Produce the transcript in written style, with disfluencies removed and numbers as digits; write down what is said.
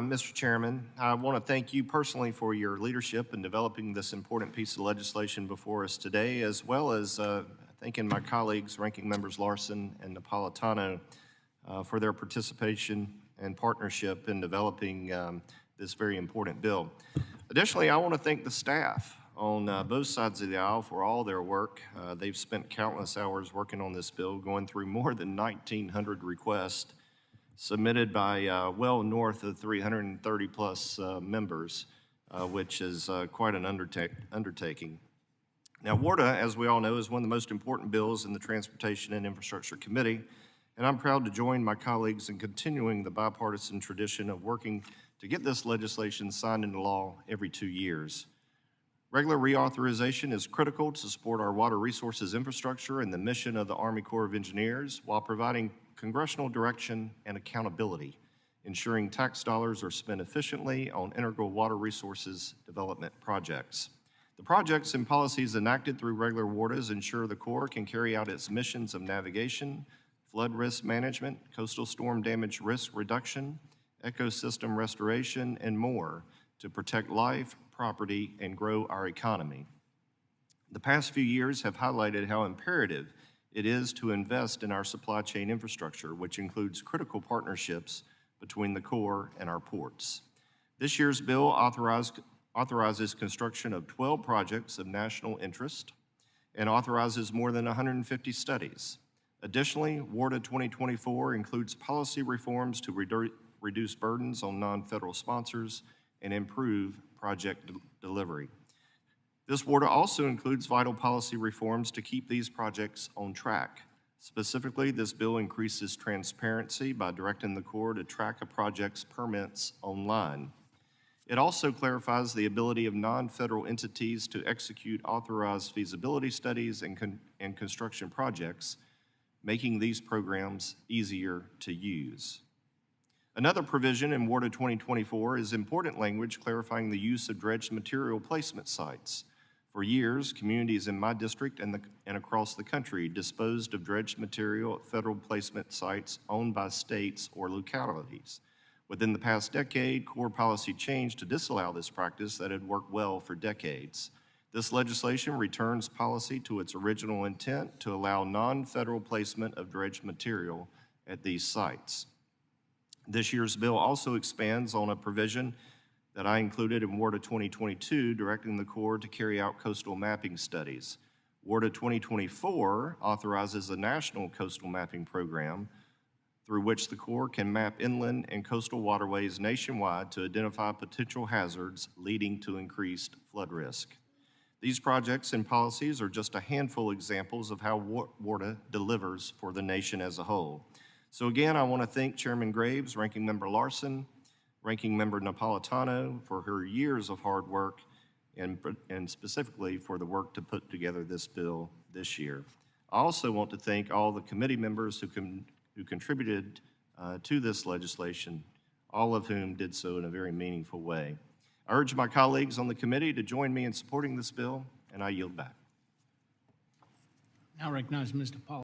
Mr. Chairman, I want to thank you personally for your leadership in developing this important piece of legislation before us today, as well as thanking my colleagues, Ranking Members Larson and Napolitano, for their participation and partnership in developing this very important bill. Additionally, I want to thank the staff on both sides of the aisle for all their work. They've spent countless hours working on this bill, going through more than 1,900 requests submitted by well north of 330 plus members, which is quite an undertaking. Now, WRDA, as we all know, is one of the most important bills in the Transportation and Infrastructure Committee, and I'm proud to join my colleagues in continuing the bipartisan tradition of working to get this legislation signed into law every 2 years. Regular reauthorization is critical to support our water resources infrastructure and the mission of the Army Corps of Engineers while providing congressional direction and accountability, ensuring tax dollars are spent efficiently on integral water resources development projects. The projects and policies enacted through regular WRDAs ensure the Corps can carry out its missions of navigation, flood risk management, coastal storm damage risk reduction, ecosystem restoration, and more to protect life, property, and grow our economy. The past few years have highlighted how imperative it is to invest in our supply chain infrastructure, which includes critical partnerships between the Corps and our ports. This year's bill authorizes construction of 12 projects of national interest and authorizes more than 150 studies. Additionally, WRDA 2024 includes policy reforms to reduce burdens on non-federal sponsors and improve project delivery. This WRDA also includes vital policy reforms to keep these projects on track. Specifically, this bill increases transparency by directing the Corps to track a project's permits online. It also clarifies the ability of non-federal entities to execute authorized feasibility studies and construction projects, making these programs easier to use. Another provision in WRDA 2024 is important language clarifying the use of dredged material placement sites. For years, communities in my district and across the country disposed of dredged material at federal placement sites owned by states or localities. Within the past decade, Corps policy changed to disallow this practice that had worked well for decades. This legislation returns policy to its original intent to allow non-federal placement of dredged material at these sites. This year's bill also expands on a provision that I included in WRDA 2022, directing the Corps to carry out coastal mapping studies. WRDA 2024 authorizes a national coastal mapping program through which the Corps can map inland and coastal waterways nationwide to identify potential hazards leading to increased flood risk. These projects and policies are just a handful of examples of how WRDA delivers for the nation as a whole. So again, I want to thank Chairman Graves, Ranking Member Larson, Ranking Member Napolitano for her years of hard work and specifically for the work to put together this bill this year. I also want to thank all the committee members who contributed to this legislation, all of whom did so in a very meaningful way. I urge my colleagues on the committee to join me in supporting this bill, and I yield back. Now recognize Mr. Paul.